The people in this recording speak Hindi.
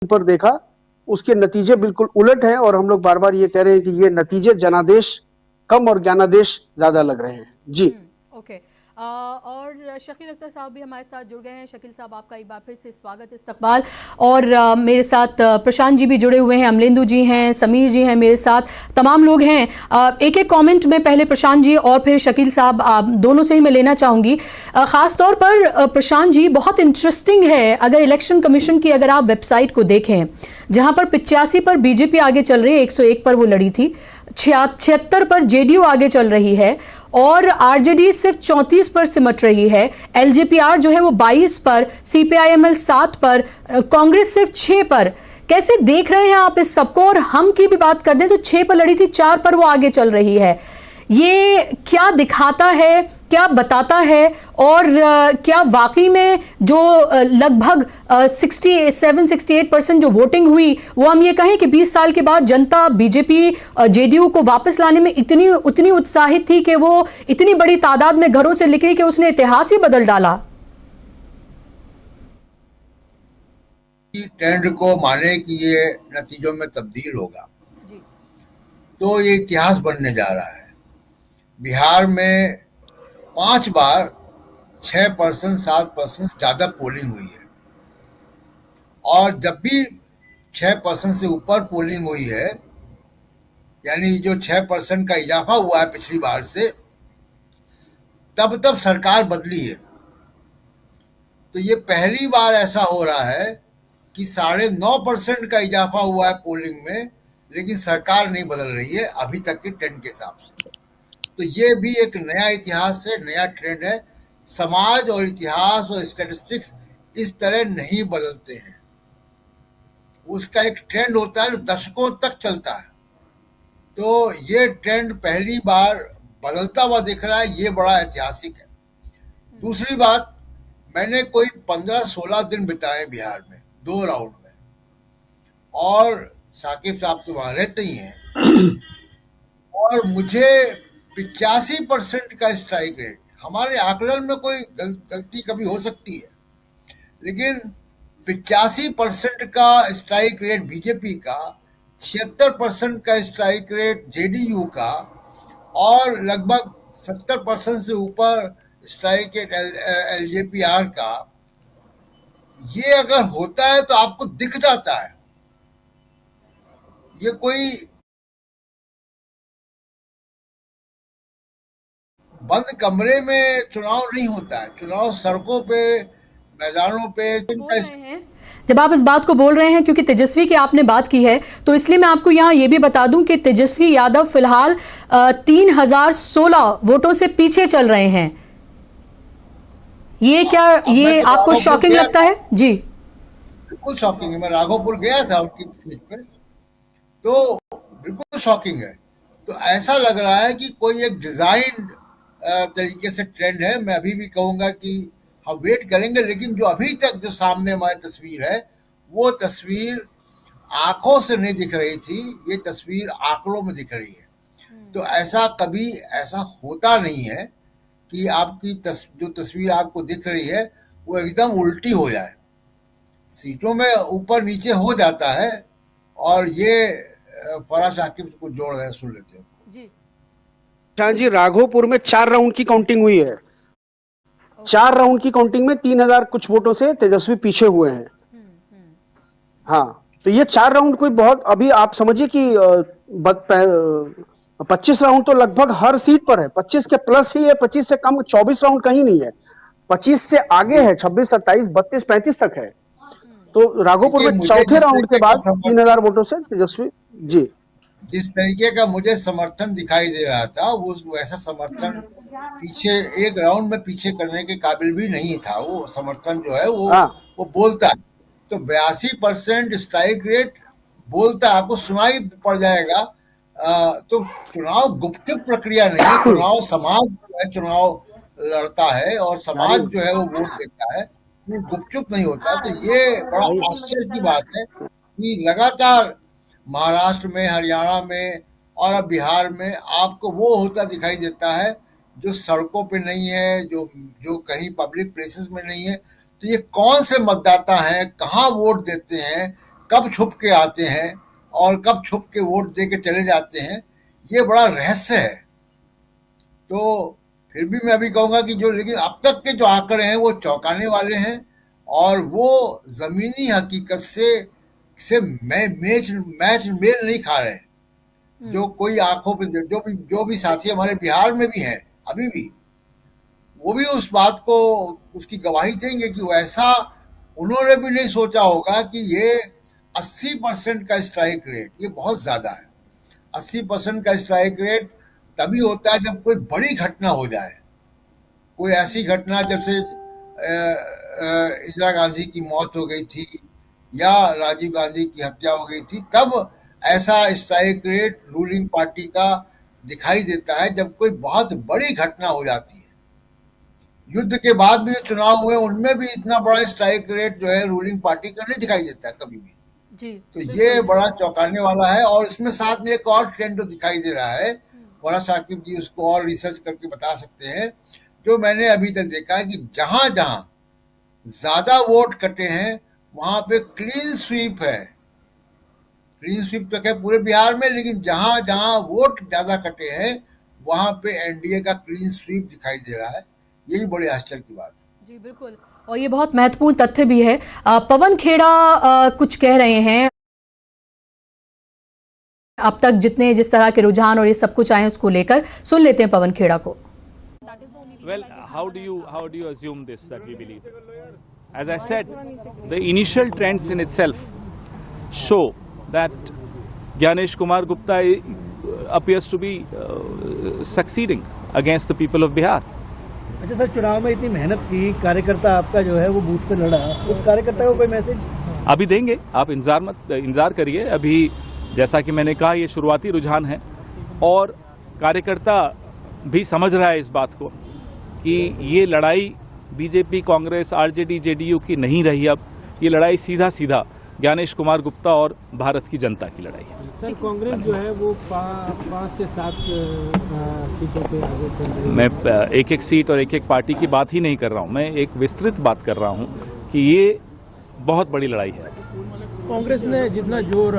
पर देखा, उसके नतीजे बिल्कुल उलट हैं और हम लोग बार-बार ये कह रहे हैं कि ये नतीजे जनादेश कम और ज्ञानादेश ज़्यादा लग रहे हैं। जी। ओके। और शकील अख्तर साहब भी हमारे साथ जुड़ गए हैं। शकील साहब, आपका एक बार फिर से स्वागत, इस्तकबाल। और मेरे साथ प्रशांत जी भी जुड़े हुए हैं, अमलेंदु जी हैं, समीर जी हैं मेरे साथ, तमाम लोग हैं। एक एक कमेंट में पहले प्रशांत जी और फिर शकील साहब, आप दोनों से ही मैं लेना चाहूँगी। ख़ास तौर पर प्रशांत जी, बहुत इंटरेस्टिंग है अगर इलेक्शन कमीशन की अगर आप वेबसाइट को देखें, जहाँ पर 85 पर बीजेपी आगे चल रही है, 101 पर वो लड़ी थी, 76 पर जेडीयू आगे चल रही है और आरजेडी सिर्फ 34 पर सिमट रही है। एलजेपीआर जो है वो 22 पर, सीपीआईएमएल 7 पर, कांग्रेस सिर्फ 6 पर। कैसे देख रहे हैं आप इस सबको? और हम की भी बात कर दें तो 6 पर लड़ी थी, 4 पर वो आगे चल रही है। ये क्या दिखाता है, क्या बताता है? और क्या वाकई में जो लगभग 67-68% जो वोटिंग हुई, वो हम ये कहें कि 20 साल के बाद जनता बीजेपी जेडीयू को वापस लाने में उतनी उत्साहित थी कि वो इतनी बड़ी तादाद में घरों से निकली कि उसने इतिहास ही बदल डाला? ट्रेंड को माने कि ये नतीजों में तब्दील होगा, तो ये इतिहास बनने जा रहा है। बिहार में 5 बार 6% 7% ज्यादा पोलिंग हुई है और जब भी 6% से ऊपर पोलिंग हुई है, यानी जो 6% का इजाफा हुआ है पिछली बार से, तब सरकार बदली है। तो ये पहली बार ऐसा हो रहा है कि 9.5% का इजाफा हुआ है पोलिंग में, लेकिन सरकार नहीं बदल रही है अभी तक के ट्रेंड के हिसाब से। तो ये भी एक नया इतिहास है, नया ट्रेंड है। समाज और इतिहास और स्टैटिस्टिक्स इस तरह नहीं बदलते हैं। उसका एक ट्रेंड होता है जो दशकों तक चलता है। तो ये ट्रेंड पहली बार बदलता हुआ दिख रहा है, ये बड़ा ऐतिहासिक है। दूसरी बात, मैंने कोई 15-16 दिन बिताए बिहार में 2 राउंड में, और साकिब साहब तो वहां रहते ही हैं, और मुझे 85% का स्ट्राइक रेट, हमारे आकलन में कोई गलती कभी हो सकती है, लेकिन 85% का स्ट्राइक रेट बीजेपी का, 76% का स्ट्राइक रेट जेडीयू का, और लगभग 70% से ऊपर स्ट्राइक रेट एलजेपीआर का, ये अगर होता है तो आपको दिख जाता है। ये कोई बंद कमरे में चुनाव नहीं होता है, चुनाव सड़कों पे, मैदानों पे। जब आप इस बात को बोल रहे हैं, क्योंकि तेजस्वी की आपने बात की है, तो इसलिए मैं आपको यहाँ ये भी बता दूं कि तेजस्वी यादव फिलहाल 3016 वोटों से पीछे चल रहे हैं। ये क्या, ये आपको शॉकिंग लगता है? जी बिल्कुल शॉकिंग है। मैं राघोपुर गया था उनकी सीट पर, तो बिल्कुल शॉकिंग है। तो ऐसा लग रहा है कि कोई एक डिजाइन तरीके से ट्रेंड है। मैं अभी भी कहूंगा कि हम वेट करेंगे, लेकिन जो अभी तक जो सामने हमारी तस्वीर है, वो तस्वीर आंखों से नहीं दिख रही थी, ये तस्वीर आंकड़ों में दिख रही है। तो ऐसा कभी ऐसा होता नहीं है कि आपकी जो तस्वीर आपको दिख रही है वो एकदम उल्टी हो जाए। सीटों में ऊपर नीचे हो जाता है। और ये फराज साकिब को जोड़ रहे हैं, सुन लेते हैं जी। राघोपुर में 4 राउंड की काउंटिंग हुई है। 4 राउंड की काउंटिंग में 3000 कुछ वोटों से तेजस्वी पीछे हुए हैं। हाँ, तो ये 4 राउंड कोई बहुत, अभी आप समझिए कि 25 राउंड तो लगभग हर सीट पर है। 25 के प्लस ही है, 25 से कम 24 राउंड कहीं नहीं है। 25 से आगे है, 26, 27, 32, 35 तक है। तो राघोपुर में चौथे राउंड के बाद 3000 वोटों से तेजस्वी जी। जिस तरीके का मुझे समर्थन दिखाई दे रहा था, वो वैसा समर्थन पीछे एक राउंड में पीछे करने के काबिल भी नहीं था। वो समर्थन जो है वो बोलता है। तो 82% स्ट्राइक रेट बोलता है, आपको सुनाई पड़ जाएगा। तो चुनाव गुपचुप प्रक्रिया नहीं है। चुनाव समाज जो है चुनाव लड़ता है और समाज जो है वो वोट देता है, वो गुपचुप नहीं होता। तो ये बड़ा आश्चर्य की बात है कि लगातार महाराष्ट्र में, हरियाणा में और अब बिहार में आपको वो होता दिखाई देता है जो सड़कों पे नहीं है, जो कहीं पब्लिक प्लेसेस में नहीं है। तो ये कौन से मतदाता हैं, कहाँ वोट देते हैं, कब छुप के आते हैं और कब छुप के वोट दे के चले जाते हैं, ये बड़ा रहस्य है। तो फिर भी मैं अभी कहूँगा कि लेकिन अब तक के जो आंकड़े हैं वो चौंकाने वाले हैं और वो ज़मीनी हकीकत से मैच मेल नहीं खा रहे। जो कोई आंखों पे जो भी साथी हमारे बिहार में भी हैं अभी भी, वो भी उस बात को उसकी गवाही देंगे कि वैसा उन्होंने भी नहीं सोचा होगा कि ये 80% का स्ट्राइक रेट, ये बहुत ज़्यादा है। 80% का स्ट्राइक रेट तभी होता है जब कोई बड़ी घटना हो जाए, कोई ऐसी घटना जैसे इंदिरा गांधी की मौत हो गई थी या राजीव गांधी की हत्या हो गई थी, तब ऐसा स्ट्राइक रेट रूलिंग पार्टी का दिखाई देता है जब कोई बहुत बड़ी घटना हो जाती है। युद्ध के बाद भी चुनाव हुए, उनमें भी इतना बड़ा स्ट्राइक रेट जो है रूलिंग पार्टी का नहीं दिखाई देता है कभी भी जी। तो ये बड़ा चौंकाने वाला है। और इसमें साथ में एक और ट्रेंड जो दिखाई दे रहा है, बड़ा साकिब जी उसको और रिसर्च करके बता सकते हैं, जो मैंने अभी तक देखा है कि जहां जहां ज्यादा वोट कटे हैं वहां पे क्लीन स्वीप है। क्लीन स्वीप तक है पूरे बिहार में, लेकिन जहां जहां वोट ज्यादा कटे हैं वहां पे एनडीए का क्लीन स्वीप दिखाई दे रहा है। यही बड़े आश्चर्य की बात है। जी बिल्कुल, और ये बहुत महत्वपूर्ण तथ्य भी है। पवन खेड़ा कुछ कह रहे हैं, अब तक जिस तरह के रुझान और ये सब कुछ आए उसको लेकर सुन लेते हैं पवन खेड़ा को। Well, how do you assume this that we believe? As I said, the initial trends in itself show that Gyanesh Kumar Gupta appears to be succeeding against the people of Bihar. अच्छा सर, चुनाव में इतनी मेहनत की, कार्यकर्ता आपका जो है वो बूथ पे लड़ा, उस कार्यकर्ता को कोई मैसेज अभी देंगे? आप इंतजार करिए। अभी जैसा कि मैंने कहा, ये शुरुआती रुझान है और कार्यकर्ता भी समझ रहा है इस बात को कि ये लड़ाई बीजेपी, कांग्रेस, आरजेडी, जेडीयू की नहीं रही। अब ये लड़ाई सीधा ज्ञानेश कुमार गुप्ता और भारत की जनता की लड़ाई है। सर, कांग्रेस जो है वो 5 से 7 सीटों पे आगे चल रही है। मैं एक सीट और एक पार्टी की बात ही नहीं कर रहा हूं, मैं एक विस्तृत बात कर रहा हूं कि ये बहुत बड़ी लड़ाई है। कांग्रेस ने जितना जोर